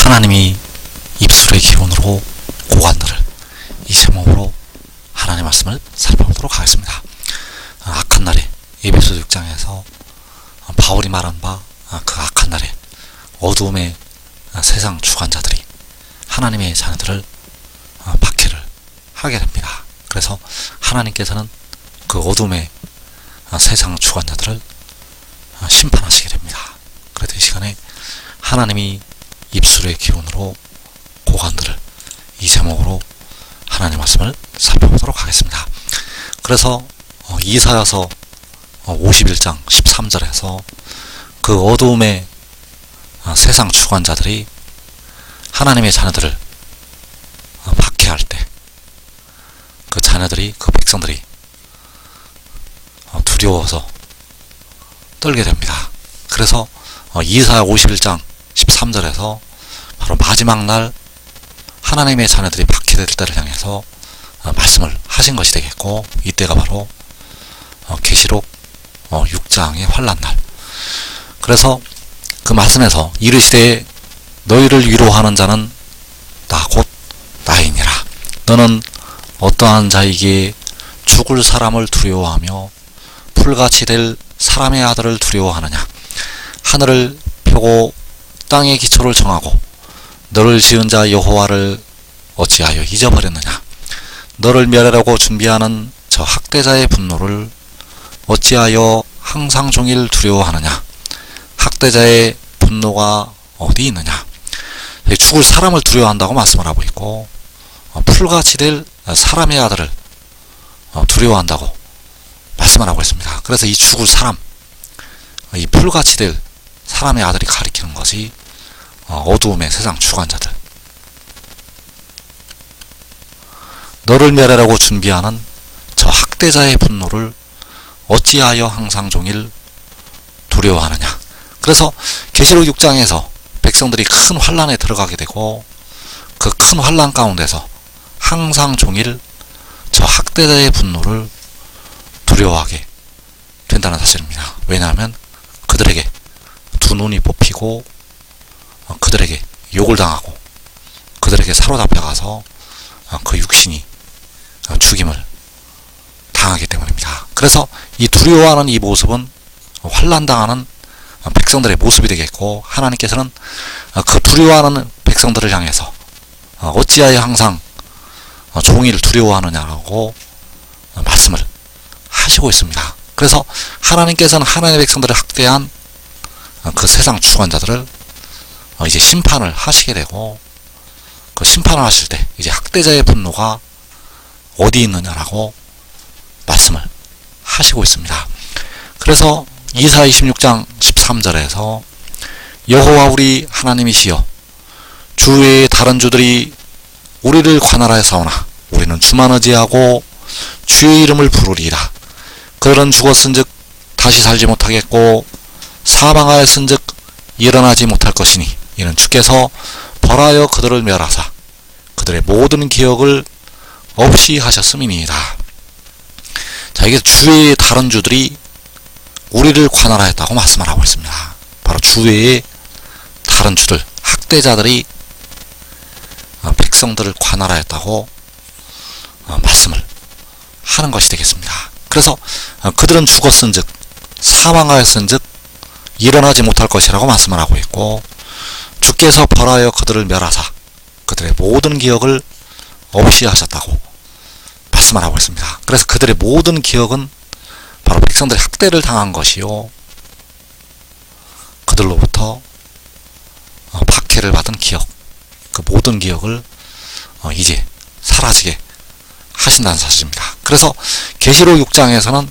하나님이 입술의 기운으로 고관들을, 이 제목으로 하나님의 말씀을 살펴보도록 하겠습니다. 악한 날에 에베소 6장에서 바울이 말한 바 그 악한 날에 어두움의 세상 주관자들이 하나님의 자녀들을 박해를 하게 됩니다. 그래서 하나님께서는 그 어두움의 세상 주관자들을 심판하시게 됩니다. 그래서 이 시간에 하나님이 입술의 기운으로 고관들을, 이 제목으로 하나님의 말씀을 살펴보도록 하겠습니다. 그래서 이사야서 51장 13절에서 그 어두움의 세상 주관자들이 하나님의 자녀들을 박해할 때 그 자녀들이, 그 백성들이 두려워서 떨게 됩니다. 그래서 이사야 51장 13절에서 바로 마지막 날 하나님의 자녀들이 박해될 때를 향해서 말씀을 하신 것이 되겠고, 이때가 바로 계시록 6장의 환난날. 그래서 그 말씀에서 이르시되 너희를 위로하는 자는 나 곧 나이니라. 너는 어떠한 자에게 죽을 사람을 두려워하며 풀같이 될 사람의 아들을 두려워하느냐. 하늘을 펴고 땅의 기초를 정하고 너를 지은 자 여호와를 어찌하여 잊어버렸느냐. 너를 멸하려고 준비하는 저 학대자의 분노를 어찌하여 항상 종일 두려워하느냐. 학대자의 분노가 어디 있느냐. 죽을 사람을 두려워한다고 말씀을 하고 있고, 풀같이 될 사람의 아들을 두려워한다고 말씀을 하고 있습니다. 그래서 이 죽을 사람, 이 풀같이 될 사람의 아들이 가리키는 것이 어두움의 세상 주관자들, 너를 멸하려고 준비하는 저 학대자의 분노를 어찌하여 항상 종일 두려워하느냐. 그래서 계시록 6장에서 백성들이 큰 환난에 들어가게 되고, 그 큰 환난 가운데서 항상 종일 저 학대자의 분노를 두려워하게 된다는 사실입니다. 왜냐하면 그들에게 두 눈이 뽑히고 그들에게 욕을 당하고 그들에게 사로잡혀가서 그 육신이 죽임을 당하기 때문입니다. 그래서 이 두려워하는 이 모습은 환난당하는 백성들의 모습이 되겠고, 하나님께서는 그 두려워하는 백성들을 향해서 어찌하여 항상 종일 두려워하느냐라고 말씀을 하시고 있습니다. 그래서 하나님께서는 하나님의 백성들을 학대한 그 세상 주관자들을 이제 심판을 하시게 되고, 그 심판을 하실 때 이제 학대자의 분노가 어디 있느냐라고 말씀을 하시고 있습니다. 그래서 이사야 26장 13절에서 여호와 우리 하나님이시여 주 외에 다른 주들이 우리를 관할하여 싸우나 우리는 주만 의지하고 주의 이름을 부르리라. 그들은 죽었은즉 다시 살지 못하겠고 사망하였은즉 일어나지 못할 것이니 이는 주께서 벌하여 그들을 멸하사 그들의 모든 기억을 없이 하셨음이니이다. 자, 이게 주의 다른 주들이 우리를 관할하였다고 말씀을 하고 있습니다. 바로 주의 다른 주들, 학대자들이 백성들을 관할하였다고 말씀을 하는 것이 되겠습니다. 그래서 그들은 죽었은즉 사망하였은즉 일어나지 못할 것이라고 말씀을 하고 있고, 주께서 벌하여 그들을 멸하사 그들의 모든 기억을 없이 하셨다고 말씀을 하고 있습니다. 그래서 그들의 모든 기억은 바로 백성들이 학대를 당한 것이요, 그들로부터 박해를 받은 기억, 그 모든 기억을 이제 사라지게 하신다는 사실입니다. 그래서 계시록 6장에서는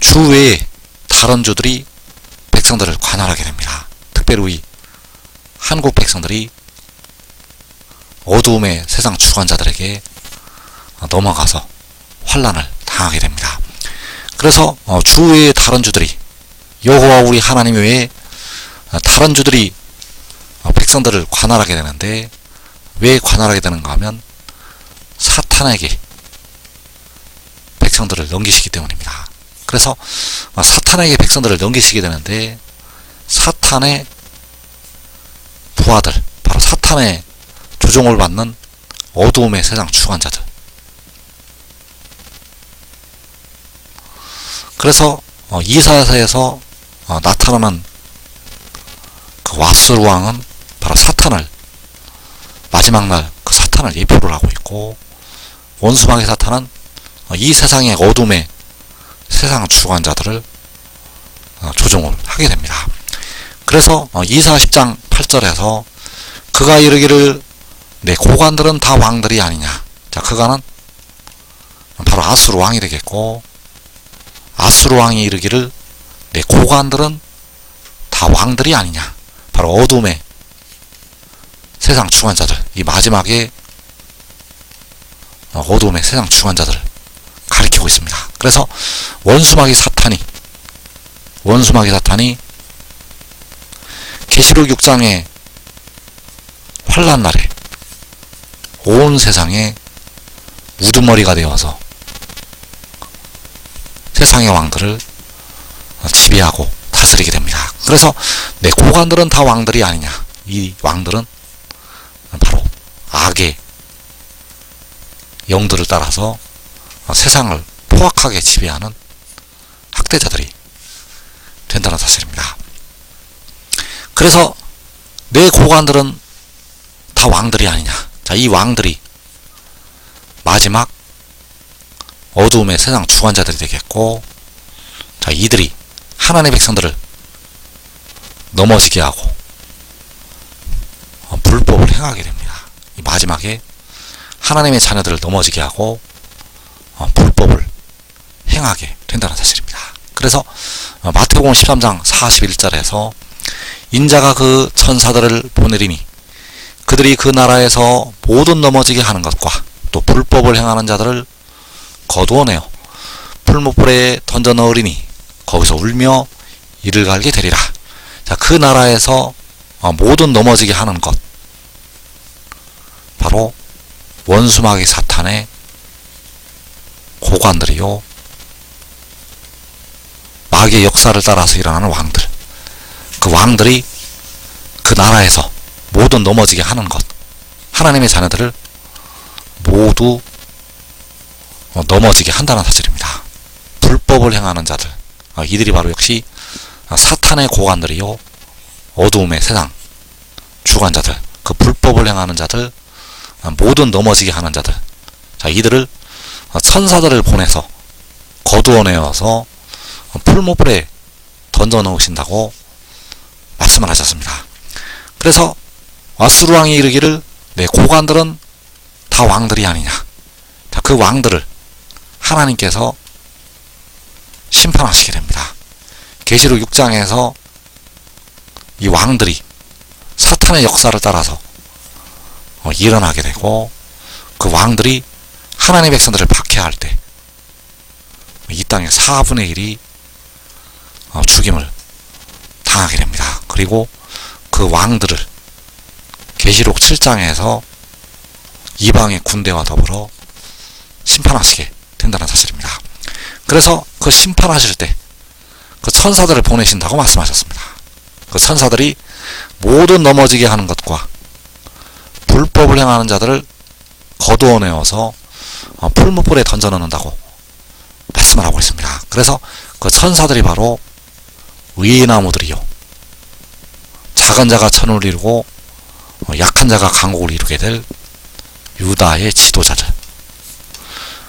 주 외에 다른 주들이 백성들을 관할하게 됩니다. 특별히 한국 백성들이 어두움의 세상 주관자들에게 넘어가서 환난을 당하게 됩니다. 그래서 주 외에 다른 주들이, 여호와 우리 하나님 외에 다른 주들이 백성들을 관할하게 되는데, 왜 관할하게 되는가 하면 사탄에게 백성들을 넘기시기 때문입니다. 그래서 사탄에게 백성들을 넘기시게 되는데, 사탄의 부하들, 바로 사탄의 조종을 받는 어두움의 세상 주관자들. 그래서 이사야서에서 나타나는 그 왓수르 왕은 바로 사탄을, 마지막 날 그 사탄을 예표를 하고 있고, 원수마귀 사탄은 이 세상의 어둠의 세상 주관자들을 조종을 하게 됩니다. 그래서 이사야 10장 8절에서 그가 이르기를 내 고관들은 다 왕들이 아니냐. 자, 그가는 바로 아수르 왕이 되겠고, 아수르 왕이 이르기를 내 고관들은 다 왕들이 아니냐. 바로 어둠의 세상 주관자들, 이 마지막에 어둠의 세상 주관자들을 가리키고 있습니다. 그래서 원수마귀 사탄이 계시록 6장의 환란 날에 온 세상에 우두머리가 되어서 세상의 왕들을 지배하고 다스리게 됩니다. 그래서 내 고관들은 다 왕들이 아니냐. 이 왕들은 바로 악의 영들을 따라서 세상을 포악하게 지배하는 학대자들이 된다는 사실입니다. 그래서 내 고관들은 다 왕들이 아니냐. 자, 이 왕들이 마지막 어두움의 세상 주관자들이 되겠고, 자, 이들이 하나님의 백성들을 넘어지게 하고 불법을 행하게 됩니다. 이 마지막에 하나님의 자녀들을 넘어지게 하고 불법을 행하게 된다는 사실입니다. 그래서 마태복음 13장 41절에서 인자가 그 천사들을 보내리니 그들이 그 나라에서 모든 넘어지게 하는 것과 또 불법을 행하는 자들을 거두어내어 풀무불에 던져 넣으리니 거기서 울며 이를 갈게 되리라. 자, 그 나라에서 모든 넘어지게 하는 것, 바로 원수마귀 사탄의 고관들이요, 마귀의 역사를 따라서 일어나는 왕들, 그 왕들이 그 나라에서 모든 넘어지게 하는 것, 하나님의 자녀들을 모두 넘어지게 한다는 사실입니다. 불법을 행하는 자들, 이들이 바로 역시 사탄의 고관들이요, 어두움의 세상 주관자들, 그 불법을 행하는 자들, 모든 넘어지게 하는 자들, 자, 이들을 천사들을 보내서 거두어내어서 풀무불에 던져 넣으신다고 말씀을 하셨습니다. 그래서 왓수르 왕이 이르기를 내 고관들은 다 왕들이 아니냐. 자, 그 왕들을 하나님께서 심판하시게 됩니다. 계시록 6장에서 이 왕들이 사탄의 역사를 따라서 일어나게 되고, 그 왕들이 하나님의 백성들을 박해할 때 이 땅의 4분의 1이 죽임을 당하게 됩니다. 그리고 그 왕들을 계시록 7장에서 이방의 군대와 더불어 심판하시게 된다는 사실입니다. 그래서 그 심판하실 때 그 천사들을 보내신다고 말씀하셨습니다. 그 천사들이 모든 넘어지게 하는 것과 불법을 행하는 자들을 거두어내어서 풀무불에 던져 넣는다고 말씀을 하고 있습니다. 그래서 그 천사들이 바로 의의 나무들이요, 작은 자가 천을 이루고 약한 자가 강국을 이루게 될 유다의 지도자들.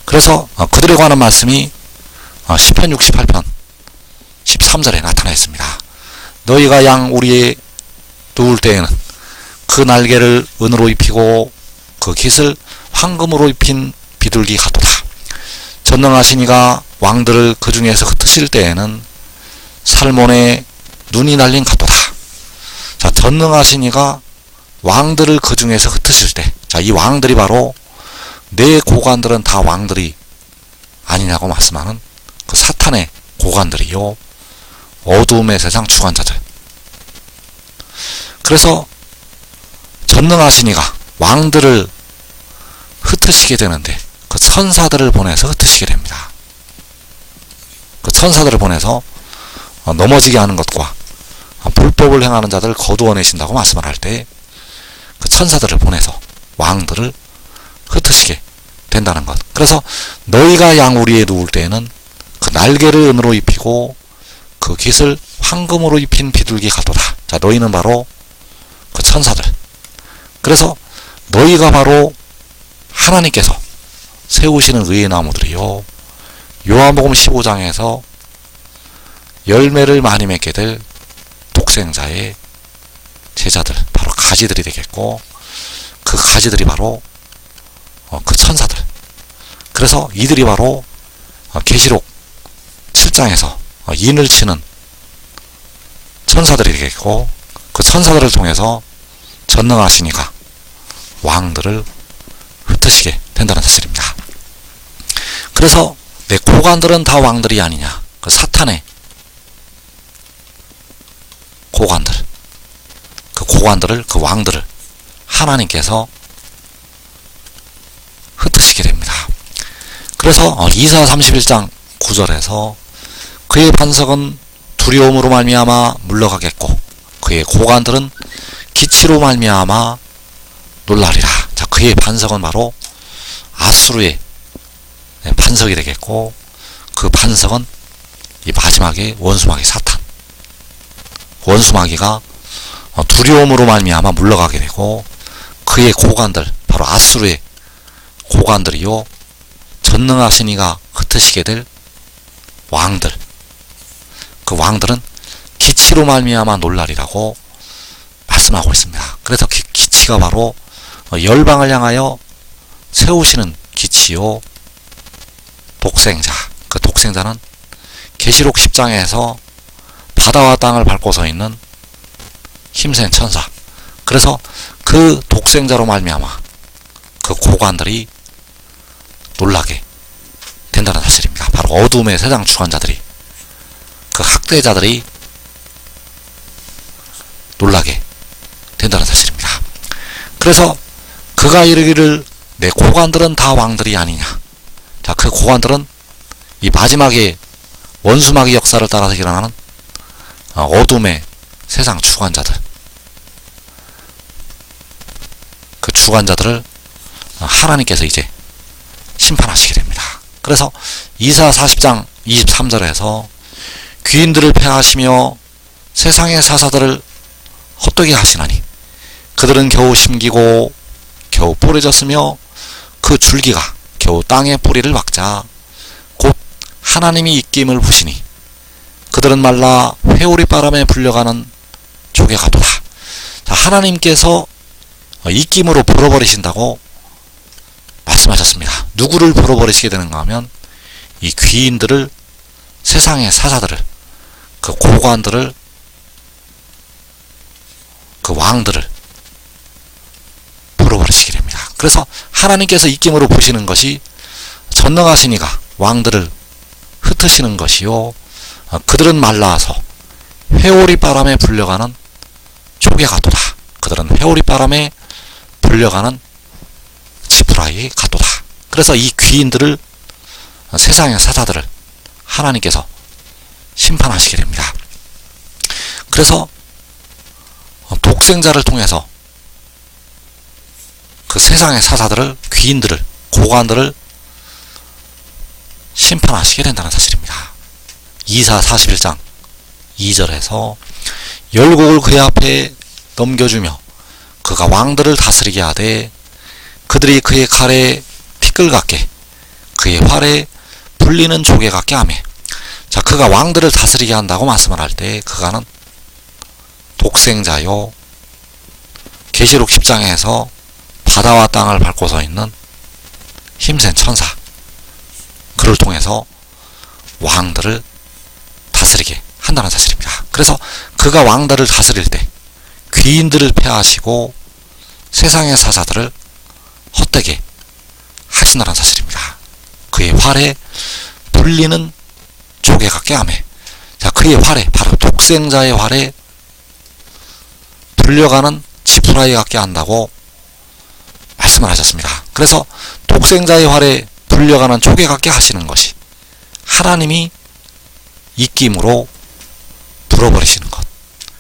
그래서 그들에 관한 말씀이 시편 68편 13절에 나타나 있습니다. 너희가 양 우리에 누울 때에는 그 날개를 은으로 입히고 그 깃을 황금으로 입힌 비둘기 같도다. 전능하신 이가 왕들을 그 중에서 흩으실 때에는 살몬의 눈이 날린 같도다. 자, 전능하신 이가 왕들을 그 중에서 흩으실 때, 자, 이 왕들이 바로 내 고관들은 다 왕들이 아니냐고 말씀하는 그 사탄의 고관들이요, 어두움의 세상 주관자들. 그래서 전능하신 이가 왕들을 흩으시게 되는데 그 천사들을 보내서 흩으시게 됩니다. 그 천사들을 보내서 넘어지게 하는 것과 불법을 행하는 자들을 거두어내신다고 말씀을 할 때 그 천사들을 보내서 왕들을 흩으시게 된다는 것. 그래서 너희가 양우리에 누울 때에는 그 날개를 은으로 입히고 그 깃을 황금으로 입힌 비둘기 같도다. 자, 너희는 바로 그 천사들. 그래서 너희가 바로 하나님께서 세우시는 의의 나무들이요. 요한복음 15장에서 열매를 많이 맺게 될 독생자의 제자들, 바로 가지들이 되겠고, 그 가지들이 바로 그 천사들. 그래서 이들이 바로 계시록 7장에서 인을 치는 천사들이 되겠고, 그 천사들을 통해서 전능하신 이가 왕들을 흩으시게 된다는 사실입니다. 그래서 내 고관들은 다 왕들이 아니냐. 그 사탄의 고관들, 그 고관들을, 그 왕들을 하나님께서 흩으시게 됩니다. 그래서 이사 31장 9절에서 그의 반석은 두려움으로 말미암아 물러가겠고 그의 고관들은 기치로 말미암아 놀라리라. 자, 그의 반석은 바로 아수르의 반석이 되겠고, 그 반석은 이 마지막에 원수마귀 사탄, 원수마귀가 두려움으로 말미암아 물러가게 되고, 그의 고관들, 바로 아수르의 고관들이요, 전능하신 이가 흩으시게 될 왕들, 그 왕들은 기치로 말미암아 놀라리라고 말씀하고 있습니다. 그래서 기치가 바로 열방을 향하여 세우시는 기치요, 독생자. 그 독생자는 계시록 10장에서 바다와 땅을 밟고 서 있는 힘센 천사. 그래서 그 독생자로 말미암아 그 고관들이 놀라게 된다는 사실입니다. 바로 어둠의 세상 주관자들이, 그 학대자들이 놀라게 된다는 사실입니다. 그래서 그가 이르기를 내 고관들은 다 왕들이 아니냐. 자, 그 고관들은 이 마지막에 원수마귀 역사를 따라서 일어나는 어둠의 세상 주관자들, 그 주관자들을 하나님께서 이제 심판하시게 됩니다. 그래서 이사 40장 23절에서 귀인들을 패하시며 세상의 사사들을 헛되게 하시나니 그들은 겨우 심기고 겨우 뿌려졌으며 그 줄기가 겨우 땅에 뿌리를 박자 곧 하나님이 입김을 부시니 그들은 말라 회오리 바람에 불려가는 조개 같도다. 자, 하나님께서 입김으로 불어버리신다고 말씀하셨습니다. 누구를 불어버리시게 되는가 하면 이 귀인들을, 세상의 사사들을, 그 고관들을, 그 왕들을 불어버리시게 됩니다. 그래서 하나님께서 입김으로 보시는 것이 전능하신 이가 왕들을 흩으시는 것이요, 그들은 말라서 회오리 바람에 불려가는 조개 같도다. 그들은 회오리 바람에 불려가는 지푸라기 같도다. 그래서 이 귀인들을, 세상의 사자들을 하나님께서 심판하시게 됩니다. 그래서 독생자를 통해서 그 세상의 사자들을, 귀인들을, 고관들을 심판하시게 된다는 사실입니다. 이사 41장 2절에서 열국을 그의 앞에 넘겨주며 그가 왕들을 다스리게 하되 그들이 그의 칼에 티끌 같게 그의 활에 불리는 조개 같게 하며. 자, 그가 왕들을 다스리게 한다고 말씀을 할 때 그가는 독생자요, 계시록 10장에서 바다와 땅을 밟고 서 있는 힘센 천사, 그를 통해서 왕들을 다스리게 한다는 사실입니다. 그래서 그가 왕들을 다스릴 때 귀인들을 패하시고 세상의 사자들을 헛되게 하신다는 사실입니다. 그의 활에 불리는 조개 같게 하며. 자, 그의 활에, 바로 독생자의 활에 불려가는 지푸라기 같게 한다고 말씀을 하셨습니다. 그래서 독생자의 활에 불려가는 조개 같게 하시는 것이 하나님이 입김으로 불어버리시는 것.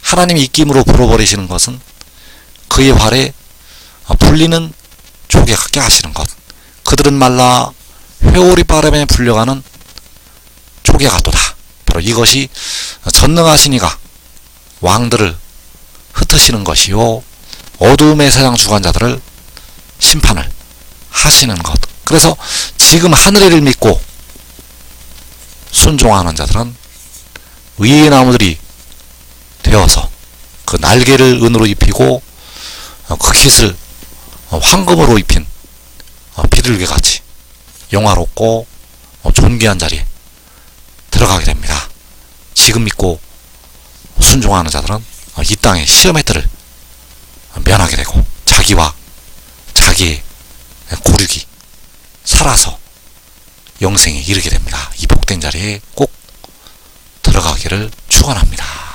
하나님이 입김으로 불어버리시는 것은 그의 활에 불리는 조개 같게 하시는 것. 그들은 말라 회오리 바람에 불려가는 조개 같도다. 바로 이것이 전능하신 이가 왕들을 흩으시는 것이요 어두움의 세상 주관자들을 심판을 하시는 것. 그래서 지금 하늘을 믿고 순종하는 자들은 의의 나무들이 되어서 그 날개를 은으로 입히고 그 깃을 황금으로 입힌 비둘기같이 영화롭고 존귀한 자리에 들어가게 됩니다. 지금 믿고 순종하는 자들은 이 땅의 시험의 뜰을 면하게 되고 자기와 자기의 고륙이 살아서 영생에 이르게 됩니다. 이 복된 자리에 꼭 들어가기를 축원합니다.